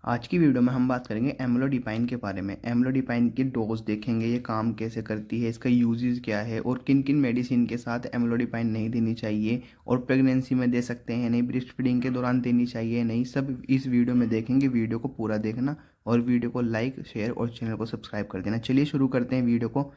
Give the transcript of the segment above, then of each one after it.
आज की वीडियो में हम बात करेंगे एम्लोडिपाइन के बारे में। एम्लोडिपाइन की डोज देखेंगे, ये काम कैसे करती है, इसका यूजेस क्या है और किन किन मेडिसिन के साथ एम्लोडिपाइन नहीं देनी चाहिए और प्रेगनेंसी में दे सकते हैं नहीं, ब्रेस्ट फीडिंग के दौरान देनी चाहिए नहीं, सब इस वीडियो में देखेंगे। वीडियो को पूरा देखना और वीडियो को लाइक, शेयर और चैनल को सब्सक्राइब कर देना। चलिए शुरू करते हैं वीडियो को।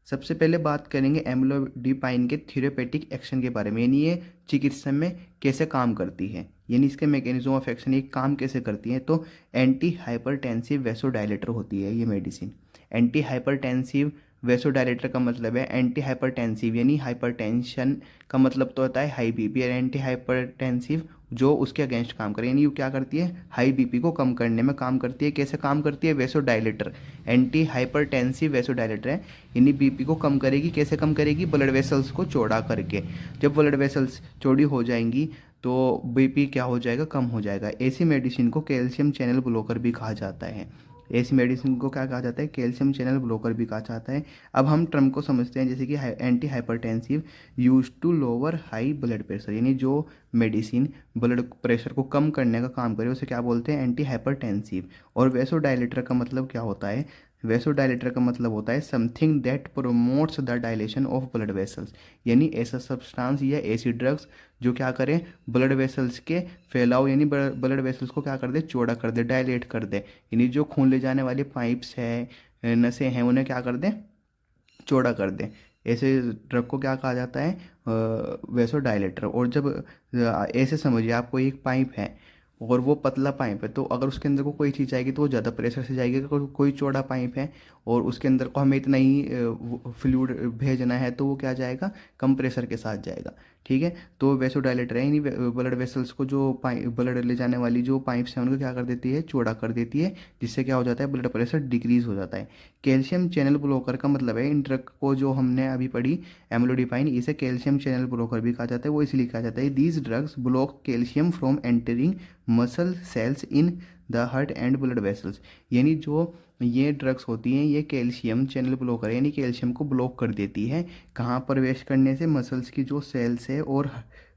सबसे पहले बात करेंगे एम्लोडिपाइन के थेरेपेटिक एक्शन के बारे में, यानी ये चिकित्सा में कैसे काम करती है, यानी इसके मैकेनिज्म ऑफ एक्शन, ये काम कैसे करती है। तो एंटी हाइपरटेंसिव वेसोडाइलेटर होती है ये मेडिसिन। एंटी हाइपरटेंसिव वेसोडाइलेटर का मतलब है एंटी हाइपरटेंसिव, यानी हाइपरटेंशन का मतलब तो होता है हाई बीपी, और एंटी हाइपरटेंसिव जो उसके अगेंस्ट काम करे, यानी ये क्या करती है, हाई बीपी को कम करने में काम करती है। कैसे काम करती है, वेसोडाइलेटर, एंटी हाइपरटेंसिव वेसोडाइलेटर है, यानी बीपी को कम करेगी। कैसे कम करेगी, ब्लड वेसल्स को चौड़ा करके। जब ब्लड वेसल्स चौड़ी हो जाएंगी तो बीपी क्या हो जाएगा, कम हो जाएगा। ऐसी मेडिसिन को कैल्शियम चैनल ब्लॉकर भी कहा जाता है। ऐसी मेडिसिन को क्या कहा जाता है, कैल्शियम चैनल ब्लॉकर भी कहा जाता है। अब हम टर्म को समझते हैं, जैसे कि antihypertensive use to lower high blood pressure, यानी जो मेडिसिन ब्लड प्रेशर को कम करने का काम करे उसे क्या बोलते हैं, एंटी हाइपरटेंसिव। और वेसोडाइलेटर का मतलब क्या होता है, वेसोडाइलेटर का मतलब होता है something that promotes the dilation of blood vessels, यानी ऐसा सब्सटेंस या ऐसी ड्रग्स जो क्या करें, ब्लड वेसल्स के फैलाव, यानी ब्लड वेसल्स को क्या कर दे, चौड़ा कर दे, डायलेट कर दे, यानी जो खून ले जाने वाले पाइप्स है, नसें हैं, उन्हें क्या कर दें, चौड़ा कर दें। ऐसे ड्रग को क्या कहा जाता है, वेसोडाइलेटर। और जब ऐसे समझिए आपको एक पाइप है और वो पतला पाइप है, तो अगर उसके अंदर को कोई चीज़ जाएगी तो वो ज़्यादा प्रेशर से जाएगी। अगर कोई चौड़ा पाइप है और उसके अंदर को हमें इतना ही फ्लूइड भेजना है तो वो क्या जाएगा, कम प्रेशर के साथ जाएगा। ठीक है, तो वेसोडाइलेटर है, यानी ब्लड वेसल्स को, जो ब्लड ले जाने वाली जो पाइप्स हैं उनको क्या कर देती है, चौड़ा कर देती है, जिससे क्या हो जाता है, ब्लड प्रेशर डिक्रीज हो जाता है। कैल्शियम चैनल ब्लॉकर का मतलब है, इन ड्रग को जो हमने अभी पढ़ी एम्लोडिपाइन, इसे कैल्शियम चैनल ब्लॉकर भी कहा जाता है। वो इसलिए कहा जाता है, these drugs block calcium from entering muscle cells in the heart and blood vessels, यानी जो ये ड्रग्स होती हैं ये कैल्शियम चैनल ब्लॉकर, यानी कैल्शियम को ब्लॉक कर देती है। कहाँ प्रवेश करने से, मसल्स की जो सेल्स है और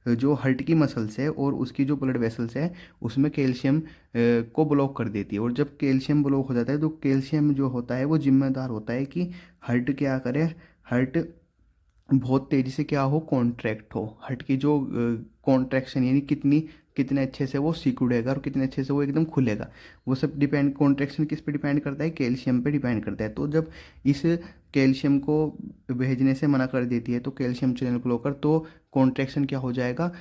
जो हार्ट की मसल्स है और उसकी जो ब्लड वेसल्स है उसमें कैल्शियम को ब्लॉक कर देती है। और जब कैल्शियम ब्लॉक हो जाता है तो कैल्शियम जो होता है वो जिम्मेदार होता है कि हार्ट क्या करे, हार्ट बहुत तेज़ी से क्या हो, कॉन्ट्रैक्ट हो। हार्ट की जो कॉन्ट्रैक्शन, यानी कितने अच्छे से वो सिकुड़ेगा और कितने अच्छे से वो एकदम खुलेगा, वो सब डिपेंड, कॉन्ट्रैक्शन किस पे डिपेंड करता है, कैल्शियम पे डिपेंड करता है। तो जब इस कैल्शियम को भेजने से मना कर देती है तो कैल्शियम चैनल ब्लॉकर, तो कॉन्ट्रैक्शन क्या हो जाएगा,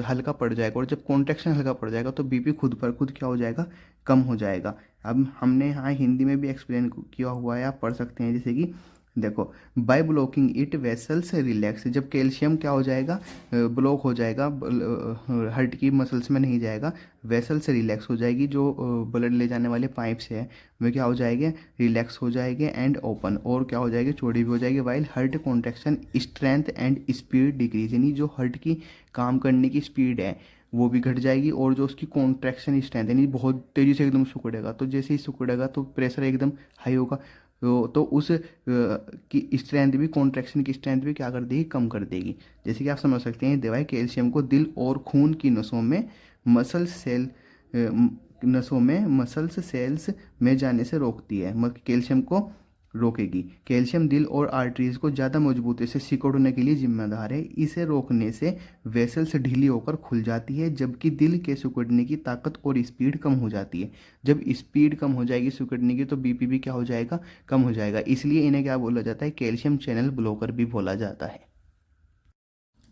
हल्का पड़ जाएगा। और जब कॉन्ट्रैक्शन हल्का पड़ जाएगा तो बीपी खुद पर खुद क्या हो जाएगा, कम हो जाएगा। अब हमने यहाँ हिंदी में भी एक्सप्लेन किया हुआ है, आप पढ़ सकते हैं। जैसे कि देखो, by blocking it vessels relax, जब कैल्शियम क्या हो जाएगा, ब्लॉक हो जाएगा, हार्ट की मसल्स में नहीं जाएगा, वेसल्स रिलैक्स हो जाएगी, जो ब्लड ले जाने वाले पाइप्स है वे क्या हो जाएंगे, रिलैक्स हो जाएंगे एंड ओपन, और क्या हो जाएगी, चौड़ी भी हो जाएगी। While heart contraction strength and speed decrease, यानी जो हार्ट की काम करने की स्पीड है वो भी घट जाएगी, और जो उसकी कॉन्ट्रैक्शन स्ट्रेंथ यानी बहुत तेज़ी से एकदम सिकुड़ेगा, तो जैसे ही सिकुड़ेगा तो प्रेशर एकदम हाई होगा, तो उस की स्ट्रेंथ भी, कॉन्ट्रैक्शन की स्ट्रेंथ भी क्या कर देगी, कम कर देगी। जैसे कि आप समझ सकते हैं, दवाई कैल्शियम को दिल और खून की नसों में, मसल सेल नसों में मसल्स सेल्स में जाने से रोकती है, कैल्शियम को रोकेगी। कैल्शियम दिल और आर्टरीज को ज़्यादा मजबूती से सिकुड़ने के लिए जिम्मेदार है। इसे रोकने से वेसल्स ढीली होकर खुल जाती है, जबकि दिल के सिकुड़ने की ताकत और स्पीड कम हो जाती है। जब स्पीड कम हो जाएगी सिकुड़ने की तो बीपी भी क्या हो जाएगा, कम हो जाएगा। इसलिए इन्हें क्या बोला जाता है, कैल्शियम चैनल ब्लॉकर भी बोला जाता है।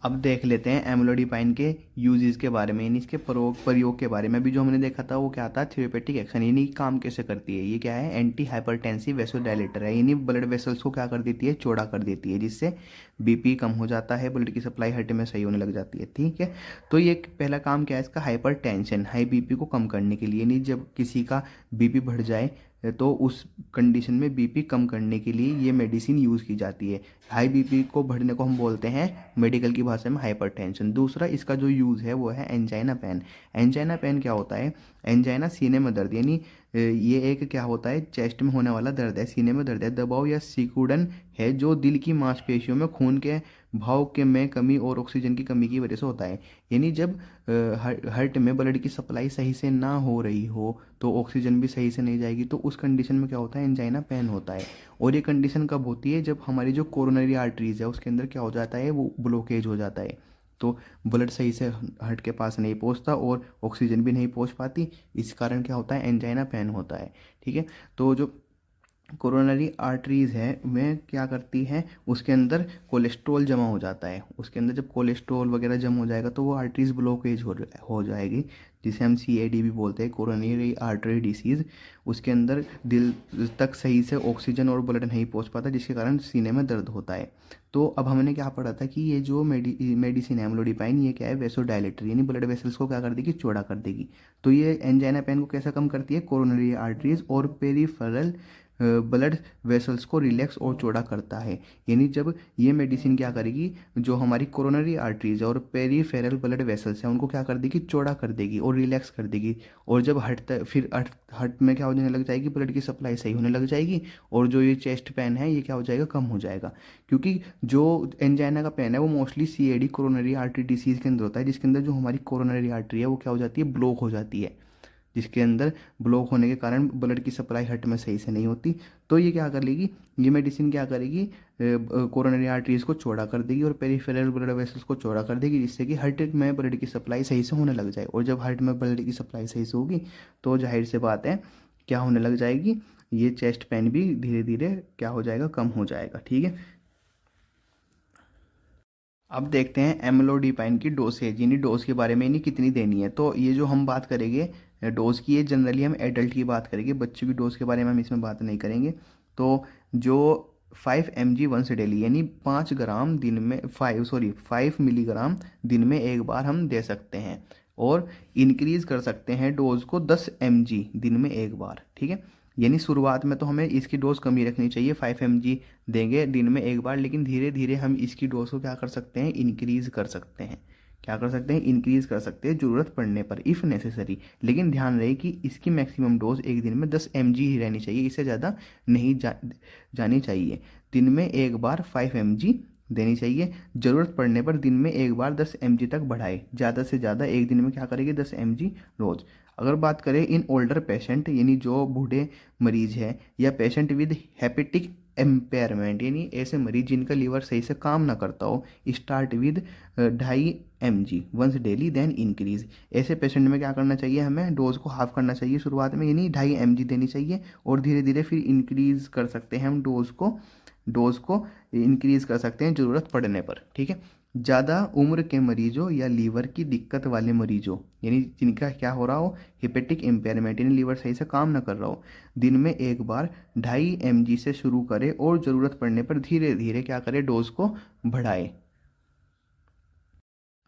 अब देख लेते हैं एम्लोडिपाइन के यूजेस के बारे में, यानी इसके प्रयोग के बारे में। अभी जो हमने देखा था वो क्या था, थेरेपेटिक एक्शन, यानी काम कैसे करती है। ये क्या है, एंटी हाइपरटेंसिव वेसोडाइलेटर है, यानी ब्लड वेसल्स को क्या कर देती है, चौड़ा कर देती है, जिससे बीपी कम हो जाता है, ब्लड की सप्लाई हार्ट में सही होने लग जाती है। ठीक है, तो ये पहला काम क्या है इसका, हाइपर टेंशन, हाई बीपी को कम करने के लिए, यानी जब किसी का बीपी बढ़ जाए तो उस कंडीशन में बीपी कम करने के लिए ये मेडिसिन यूज़ की जाती है। हाई बीपी को बढ़ने को हम बोलते हैं मेडिकल की भाषा में हाइपरटेंशन। दूसरा इसका जो यूज़ है वो है एंजाइना पेन। एंजाइना पेन क्या होता है, एंजाइना सीने में दर्द, यानी ये एक क्या होता है, चेस्ट में होने वाला दर्द है, सीने में दर्द है, दबाव या सिकुड़न है जो दिल की मांसपेशियों में खून के भाव के में कमी और ऑक्सीजन की कमी की वजह से होता है। यानी जब हार्ट में ब्लड की सप्लाई सही से ना हो रही हो तो ऑक्सीजन भी सही से नहीं जाएगी, तो उस कंडीशन में क्या होता है, एंजाइना पेन होता है। और ये कंडीशन कब होती है, जब हमारी जो कोरोनरी आर्टरीज है उसके अंदर क्या हो जाता है, वो ब्लॉकेज हो जाता है। तो ब्लड सही से हार्ट के पास नहीं पहुंचता और ऑक्सीजन भी नहीं पहुंच पाती, इस कारण क्या होता है, एंजाइना पेन होता है। ठीक है। तो जो कोरोनरी आर्टरीज है वह क्या करती है, उसके अंदर कोलेस्ट्रॉल जमा हो जाता है। उसके अंदर जब कोलेस्ट्रॉल वगैरह जमा हो जाएगा तो वो आर्टरीज ब्लॉकेज हो जाएगी, जिसे हम CAD भी बोलते हैं, कोरोनरी आर्टरी डिसीज़। उसके अंदर दिल तक सही से ऑक्सीजन और ब्लड नहीं पहुंच पाता, जिसके कारण सीने में दर्द होता है। तो अब हमने क्या पढ़ा था कि ये जो मेडिसिन है एम्लोडिपाइन, ये क्या है, वेसोडायलेटर, यानी ब्लड वेसल्स को क्या कर देगी, चौड़ा कर देगी। तो ये एंजाइना पेन को कैसा कम करती है, कोरोनरी आर्टरीज और पेरिफेरल ब्लड वेसल्स को रिलैक्स और चौड़ा करता है। यानी जब ये मेडिसिन क्या करेगी, जो हमारी कोरोनरी आर्टरीज और पेरीफेरल ब्लड वेसल्स हैं उनको क्या कर देगी, चौड़ा कर देगी और रिलैक्स कर देगी। और जब फिर हार्ट में क्या होने लग जाएगी, ब्लड की सप्लाई सही होने लग जाएगी, और जो ये चेस्ट पेन है ये क्या हो जाएगा, कम हो जाएगा। क्योंकि जो एंजाइना का पेन है वो mostly CAD coronary artery disease के अंदर होता है, जिसके अंदर जो हमारी कोरोनरी आर्टरी है वो क्या हो जाती है, ब्लॉक हो जाती है, जिसके अंदर ब्लॉक होने के कारण ब्लड की सप्लाई हार्ट में सही से नहीं होती। तो ये क्या कर लेगी, ये मेडिसिन क्या करेगी, कोरोनरी आर्टरीज को चौड़ा कर देगी और पेरिफेरल ब्लड वेसल्स को चौड़ा कर देगी, जिससे कि हार्ट में ब्लड की सप्लाई सही से होने लग जाए। और जब हार्ट में ब्लड की सप्लाई सही से होगी तो जाहिर से बात है क्या होने लग जाएगी, ये चेस्ट पेन भी धीरे धीरे क्या हो जाएगा, कम हो जाएगा। ठीक है। अब देखते हैं एम्लोडिपाइन की डोसेज, यानी डोज के बारे में, यानी कितनी देनी है। तो ये जो हम बात करेंगे डोज की, ये जनरली हम एडल्ट की बात करेंगे, बच्चों की डोज के बारे में हम इसमें बात नहीं करेंगे। तो जो 5 mg वंस डेली, यानी 5 ग्राम दिन में 5 मिलीग्राम दिन में एक बार हम दे सकते हैं, और इंक्रीज कर सकते हैं डोज को 10 mg दिन में एक बार। ठीक है। यानी शुरुआत में तो हमें इसकी डोज कम ही रखनी चाहिए, 5 mg देंगे दिन में एक बार, लेकिन धीरे धीरे हम इसकी डोज को क्या कर सकते हैं, इंक्रीज कर सकते हैं। क्या कर सकते हैं, इंक्रीज कर सकते हैं ज़रूरत पड़ने पर, इफ़ नेसेसरी। लेकिन ध्यान रहे कि इसकी मैक्सिमम डोज एक दिन में 10 mg ही रहनी चाहिए, इससे ज़्यादा नहीं जानी चाहिए। दिन में एक बार 5 mg देनी चाहिए, ज़रूरत पड़ने पर दिन में एक बार 10 mg तक बढ़ाए, ज़्यादा से ज़्यादा एक दिन में क्या करेंगे, 10 mg रोज़। अगर बात करें इन ओल्डर पेशेंट, यानी जो बूढ़े मरीज है, या पेशेंट विद हेपेटिक एम्पेयरमेंट, यानी ऐसे मरीज जिनका लीवर सही से काम ना करता हो, start with 2.5 mg once daily then increase. ऐसे पेशेंट में क्या करना चाहिए, हमें डोज को हाफ करना चाहिए शुरुआत में, यानी 2.5 mg देनी चाहिए, और धीरे धीरे फिर इंक्रीज कर सकते हैं हम डोज को इंक्रीज कर सकते हैं ज़रूरत पड़ने पर। ठीक है। ज़्यादा उम्र के मरीजों या लीवर की दिक्कत वाले मरीजों, यानी जिनका क्या हो रहा हो, हिपेटिक इम्पेयरमेंट, यानी लीवर सही से काम ना कर रहा हो, दिन में एक बार 2.5 mg से शुरू करें, और ज़रूरत पड़ने पर धीरे धीरे क्या करें, डोज को बढ़ाए।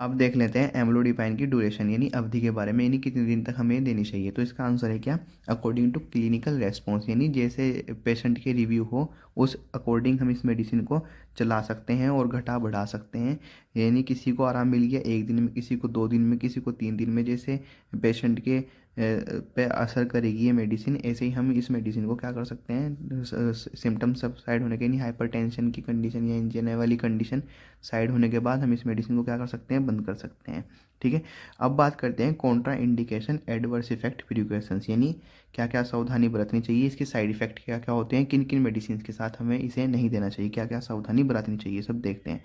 अब देख लेते हैं एम्लोडिपाइन की ड्यूरेशन, यानी अवधि के बारे में, यानी कितने दिन तक हमें देनी चाहिए। तो इसका आंसर है क्या, अकॉर्डिंग टू क्लिनिकल रेस्पॉन्स, यानी जैसे पेशेंट के रिव्यू हो उस अकॉर्डिंग हम इस मेडिसिन को चला सकते हैं और घटा बढ़ा सकते हैं। यानी किसी को आराम मिल गया एक दिन में, किसी को 2 दिन में, किसी को 3 दिन में, जैसे पेशेंट के पे असर करेगी ये मेडिसिन, ऐसे ही हम इस मेडिसिन को क्या कर सकते हैं, सिम्टम्स सबसाइड होने के, यानी हाइपरटेंशन की कंडीशन या एंजाइना वाली कंडीशन साइड होने के बाद हम इस मेडिसिन को क्या कर सकते हैं, बंद कर सकते हैं। ठीक है। अब बात करते हैं Contra indication adverse effect precautions, यानी क्या क्या सावधानी बरतनी चाहिए, इसके साइड इफेक्ट क्या क्या होते हैं, किन किन मेडिसिन के साथ हमें इसे नहीं देना चाहिए, क्या क्या सावधानी बरतनी चाहिए, सब देखते हैं।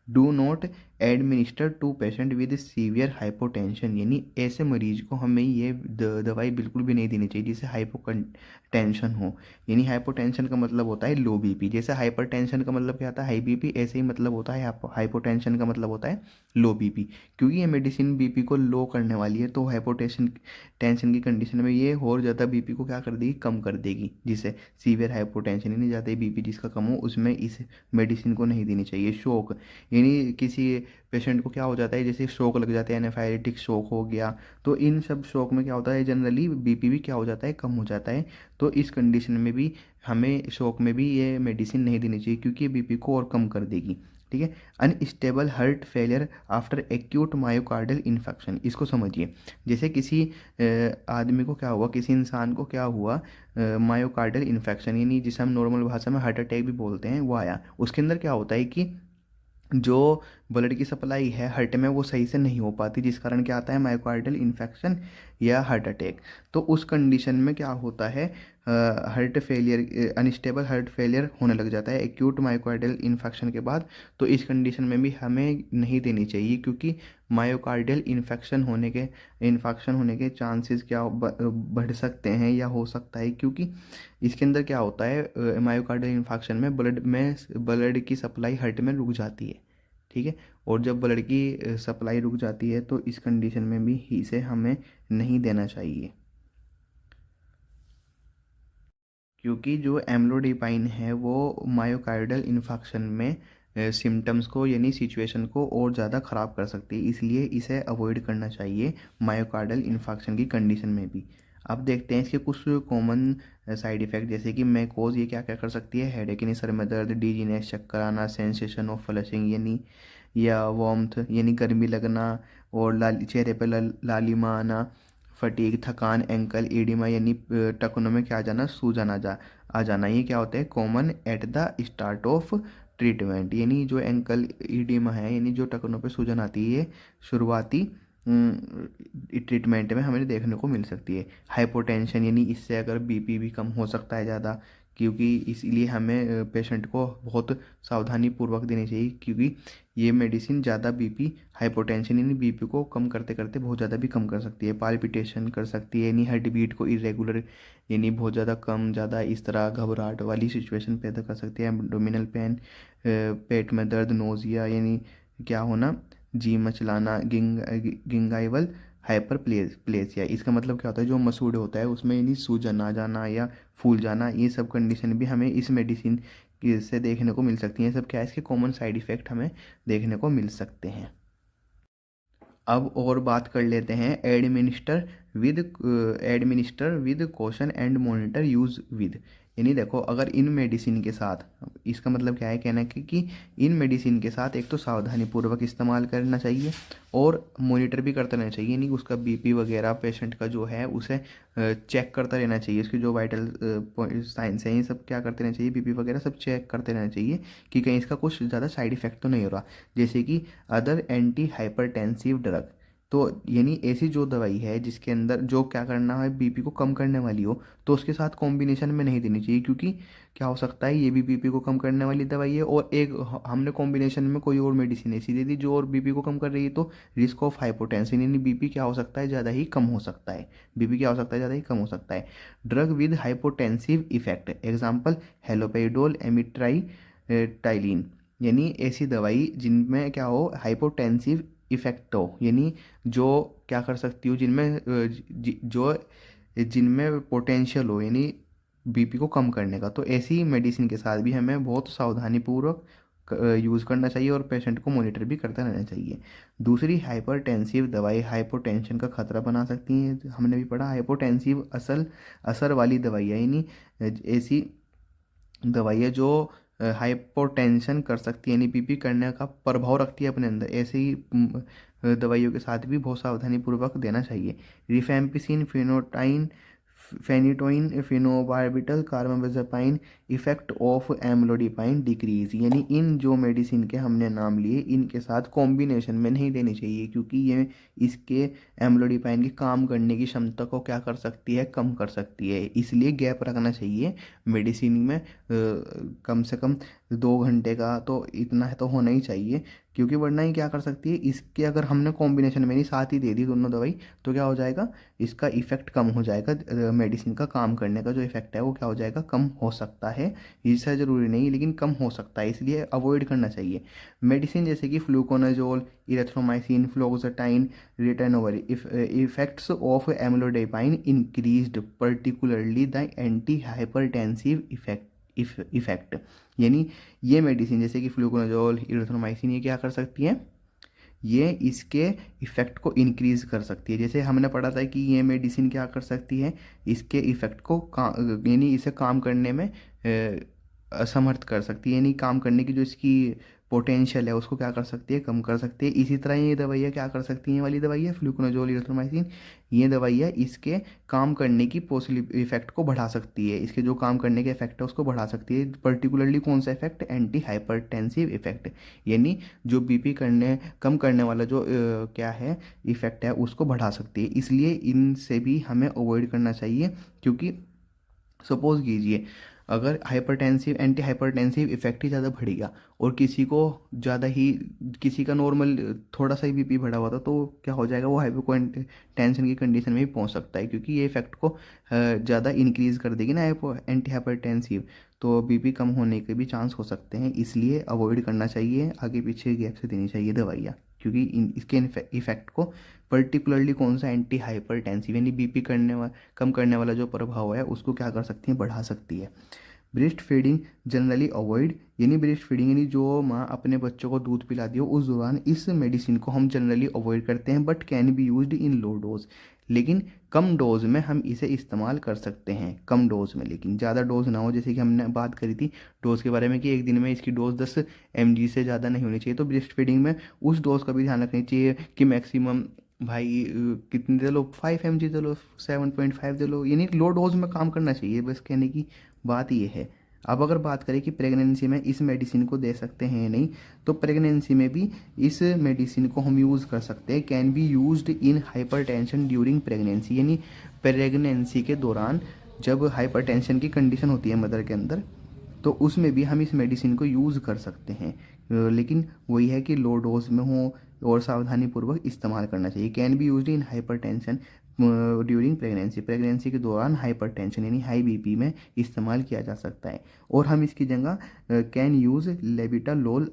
Do not administer to patient with severe hypotension, यानी ऐसे मरीज को हमें ये दवाई बिल्कुल भी नहीं देनी चाहिए जिससे हाइपोटेंशन हो। यानी हाइपोटेंशन का मतलब होता है लो बीपी, जैसे हाइपरटेंशन का मतलब क्या होता है, हाई बीपी, ऐसे ही मतलब होता है हाइपोटेंशन का मतलब होता है लो बीपी। क्योंकि ये मेडिसिन बीपी को लो करने वाली है, तो टेंशन की कंडीशन में ये और ज़्यादा बीपी को क्या कर देगी, कम कर देगी, जिससे सीवियर हाइपोटेंशन, यानी ज़्यादा ही बीपी जिसका कम हो, उसमें इस मेडिसिन को नहीं देनी चाहिए। शोक, यानी किसी पेशेंट को क्या हो जाता है, जैसे शॉक लग जाते हैं, एनाफाइलेटिक शॉक हो गया, तो इन सब शॉक में क्या होता है, जनरली बीपी भी क्या हो जाता है, कम हो जाता है। तो इस कंडीशन में भी हमें शॉक में भी ये मेडिसिन नहीं देनी चाहिए, क्योंकि ये बीपी को और कम कर देगी। ठीक है। Unstable heart failure after acute myocardial infection, इसको समझिए। जैसे किसी आदमी को क्या हुआ, किसी इंसान को क्या हुआ, मायोकार्डियल इन्फेक्शन, यानी जिसे हम नॉर्मल भाषा में हार्ट अटैक भी बोलते हैं, वो आया। उसके अंदर क्या होता है कि जो ब्लड की सप्लाई है हार्ट में वो सही से नहीं हो पाती, जिस कारण क्या आता है मायोकार्डियल इन्फेक्शन या हार्ट अटैक। तो उस कंडीशन में क्या होता है, heart failure, unstable heart failure होने लग जाता है एक्यूट मायोकार्डियल इन्फेक्शन के बाद। तो इस कंडीशन में भी हमें नहीं देनी चाहिए, क्योंकि मायोकार्डियल इन्फेक्शन होने के चांसेस क्या बढ़ सकते हैं या हो सकता है, क्योंकि इसके अंदर क्या होता है मायोकार्डियल इन्फेक्शन में ब्लड की सप्लाई हार्ट में रुक जाती है। ठीक है। और जब ब्लड की सप्लाई रुक जाती है तो इस कंडीशन में भी इसे हमें नहीं देना चाहिए, क्योंकि जो एम्लोडिपाइन है वो मायोकार्डियल इन्फेक्शन में सिम्टम्स को यानी सिचुएशन को और ज़्यादा ख़राब कर सकती है, इसलिए इसे अवॉइड करना चाहिए मायोकार्डियल इन्फेक्शन की कंडीशन में भी। अब देखते हैं इसके कुछ कॉमन साइड इफ़ेक्ट, जैसे कि मैकोज ये क्या क्या कर सकती है, हेडेक यानी सर में दर्द, डिजीनेस चक्कर आना, सेंसेशन ऑफ फ्लशिंग यानी या वार्मथ यानी गर्मी लगना, और चेहरे पर लालिमा आना, फटीग थकान, एंकल एडिमा यानी टखनों में क्या आ जाना, सूजन आ जाना। ये क्या होता है common at the start of treatment, यानी जो एंकल एडिमा है यानी जो टखनों पे सूजन आती है शुरुआती ट्रीटमेंट में हमें देखने को मिल सकती है। हाइपोटेंशन यानी इससे अगर बीपी भी कम हो सकता है ज़्यादा, क्योंकि इसलिए हमें पेशेंट को बहुत सावधानी पूर्वक देनी चाहिए, क्योंकि ये मेडिसिन ज़्यादा बीपी, हाइपोटेंशन यानी बीपी को कम करते करते बहुत ज़्यादा भी कम कर सकती है। पाल्पिटेशन कर सकती है यानी हार्ट बीट को इरेगुलर यानी बहुत ज़्यादा कम ज़्यादा इस तरह घबराहट वाली सिचुएशन पैदा कर सकती है। एब्डोमिनल पेन, पेट में दर्द, नोजिया यानी क्या होना, जी मचलाना, गिंगाइवल हाइपर प्लेसिया, इसका मतलब क्या होता है जो मसूड़े होता है उसमें यानी सूजन आ जाना या फूल जाना, ये सब कंडीशन भी हमें इस मेडिसिन से देखने को मिल सकती हैं। सब क्या है इसके कॉमन साइड इफ़ेक्ट हमें देखने को मिल सकते हैं। अब और बात कर लेते हैं administer with caution and monitor use with, यानी देखो अगर इन मेडिसिन के साथ, इसका मतलब क्या है कहना है कि इन मेडिसिन के साथ एक तो सावधानी पूर्वक इस्तेमाल करना चाहिए और मॉनिटर भी करते रहना चाहिए, यानी उसका बीपी वगैरह पेशेंट का जो है उसे चेक करता रहना चाहिए, उसके जो वाइटल साइंस हैं ये सब क्या करते रहना चाहिए, बीपी वगैरह सब चेक करते रहना चाहिए कि कहीं इसका कुछ ज़्यादा साइड इफेक्ट तो नहीं हो रहा, जैसे कि अदर एंटी हाइपरटेंसिव ड्रग। तो यानी ऐसी जो दवाई है जिसके अंदर जो क्या करना है बीपी को कम करने वाली हो, तो उसके साथ कॉम्बिनेशन में नहीं देनी चाहिए, क्योंकि क्या हो सकता है ये भी बीपी को कम करने वाली दवाई है और एक हमने कॉम्बिनेशन में कोई और मेडिसिन ऐसी दे दी जो और बीपी को कम कर रही है, तो रिस्क ऑफ हाइपोटेंशन यानी बीपी क्या हो सकता है ज़्यादा ही कम हो सकता है, बीपी क्या हो सकता है ज़्यादा ही कम हो सकता है। Drug with hypotensive effect, example haloperidol, amitriptyline, यानी ऐसी दवाई जिनमें क्या हो हाइपोटेंसिव इफेक्ट हो, यानी जो क्या कर सकती हो जिनमें जो जिनमें पोटेंशियल हो यानी बीपी को कम करने का, तो ऐसी मेडिसिन के साथ भी हमें बहुत सावधानीपूर्वक यूज़ करना चाहिए और पेशेंट को मॉनिटर भी करता रहना चाहिए। दूसरी हाइपरटेंसिव दवाई हाइपोटेंशन का खतरा बना सकती हैं, हमने भी पढ़ा हाइपोटेंसिव असर वाली दवाई है, यानी ऐसी दवाई है जो हाइपोटेंशन कर सकती है यानी बीपी करने का प्रभाव रखती है अपने अंदर, ऐसे ही दवाइयों के साथ भी बहुत सावधानी पूर्वक देना चाहिए। Rifampicin, phenytoin, phenobarbital, carbamazepine, effect of amlodipine decrease, यानी इन जो मेडिसिन के हमने नाम लिए इनके साथ कॉम्बिनेशन में नहीं देनी चाहिए, क्योंकि ये इसके एम्लोडिपाइन की काम करने की क्षमता को क्या कर सकती है, कम कर सकती है, इसलिए गैप रखना चाहिए मेडिसिन में, कम से कम 2 घंटे का तो इतना है तो होना ही चाहिए, क्योंकि वरना ही क्या कर सकती है इसके अगर हमने कॉम्बिनेशन में नहीं साथ ही दे दी दोनों दवाई, तो क्या हो जाएगा इसका इफेक्ट कम हो जाएगा, मेडिसिन का काम करने का जो इफेक्ट है वो क्या हो जाएगा, कम हो सकता है। इससे ज़रूरी नहीं लेकिन कम हो सकता है, इसलिए अवॉइड करना चाहिए। मेडिसिन जैसे कि fluconazole, erythromycin, fluoxetine, ritonavir, effects of amlodipine increased particularly the anti hypertensive effect, यानी ये मेडिसिन जैसे कि फ्लूकोनाजोल, इरेथ्रोमाइसिन ये क्या कर सकती हैं, ये इसके इफ़ेक्ट को इंक्रीज़ कर सकती है। जैसे हमने पढ़ा था कि ये मेडिसिन क्या कर सकती है, इसके इफ़ेक्ट को यानी इसे काम करने में असमर्थ कर सकती है, यानी काम करने की जो इसकी पोटेंशियल है उसको क्या कर सकती है, कम कर सकती है। इसी तरह ये दवाइयाँ क्या कर सकती हैं, ये वाली दवाइयाँ फ्लूकोनाजोल, इरिथ्रोमाइसिन, ये दवाइयाँ इसके काम करने की पॉसिबल इफेक्ट को बढ़ा सकती है, इसके जो काम करने के इफेक्ट है उसको बढ़ा सकती है। पर्टिकुलरली कौन सा इफेक्ट, एंटी हाइपरटेंसिव इफेक्ट, यानी जो बीपी कम करने वाला जो क्या है इफेक्ट है उसको बढ़ा सकती है। इसलिए इनसे भी हमें अवॉइड करना चाहिए, क्योंकि सपोज कीजिए अगर हाइपरटेंसिव एंटी हाइपरटेंसिव इफेक्ट ही ज़्यादा बढ़ेगा और किसी को ज़्यादा ही, किसी का नॉर्मल थोड़ा सा ही बीपी बढ़ा हुआ था तो क्या हो जाएगा, वो हाइपोटेंशन की कंडीशन में भी पहुंच सकता है, क्योंकि ये इफेक्ट को ज़्यादा इंक्रीज कर देगी ना एंटी हाइपरटेंसिव, तो बीपी कम होने के भी चांस हो सकते हैं। इसलिए अवॉइड करना चाहिए, आगे पीछे गैप से देनी चाहिए दवाइयाँ, क्योंकि इसके इफेक्ट को पर्टिकुलरली कौन सा एंटी हाइपरटेंसिव यानी बीपी कम करने वाला जो प्रभाव है उसको क्या कर सकती है, बढ़ा सकती है। ब्रेस्ट फीडिंग जनरली अवॉइड, यानी ब्रेस्ट फीडिंग यानी जो माँ अपने बच्चों को दूध पिलाती हो उस दौरान इस मेडिसिन को हम जनरली अवॉइड करते हैं, but can be used in low dose, लेकिन कम डोज में हम इसे इस्तेमाल कर सकते हैं, कम डोज में, लेकिन ज़्यादा डोज ना हो। जैसे कि हमने बात करी थी डोज के बारे में कि एक दिन में इसकी डोज 10 mg से ज़्यादा नहीं होनी चाहिए, तो ब्रेस्ट फीडिंग में उस डोज का भी ध्यान रखना चाहिए कि मैक्सिमम भाई कितनी दे लो, 5 mg दे लो, 7.5 दे लो, यानी लो डोज में काम करना चाहिए, बस कहने की बात ये है। अब अगर बात करें कि प्रेगनेंसी में इस मेडिसिन को दे सकते हैं या नहीं, तो प्रेगनेंसी में भी इस मेडिसिन को हम यूज़ कर सकते हैं। Can be used in hypertension during pregnancy, यानी प्रेगनेंसी के दौरान जब हाइपरटेंशन की कंडीशन होती है मदर के अंदर, तो उसमें भी हम इस मेडिसिन को यूज़ कर सकते हैं, लेकिन वही है कि लो डोज में हो और सावधानी पूर्वक इस्तेमाल करना चाहिए। Can be used in hypertension during pregnancy, pregnancy के दौरान हाइपरटेंशन यानी हाई बीपी में इस्तेमाल किया जा सकता है। और हम इसकी जगह कैन यूज़ लेबिटालोल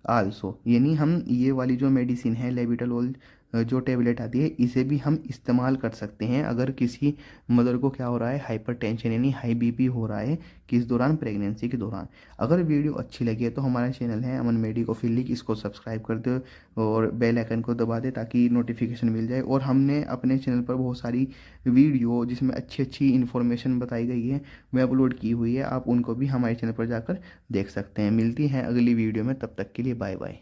आल्सो, यानी हम ये वाली जो मेडिसिन है लेबिटालोल जो टेबलेट आती है इसे भी हम इस्तेमाल कर सकते हैं अगर किसी मदर को क्या हो रहा है, हाइपरटेंशन यानी हाई बीपी हो रहा है, किस दौरान, प्रेगनेंसी के दौरान। अगर वीडियो अच्छी लगी है तो हमारा चैनल है अमन मेडिकोफिलिक, इसको सब्सक्राइब कर दो और बेल आइकन को दबा दे ताकि नोटिफिकेशन मिल जाए। और हमने अपने चैनल पर बहुत सारी वीडियो जिसमें अच्छी अच्छी इन्फॉर्मेशन बताई गई है वह अपलोड की हुई है, आप उनको भी हमारे चैनल पर जाकर देख सकते हैं। मिलती हैं अगली वीडियो में, तब तक के लिए बाय बाय।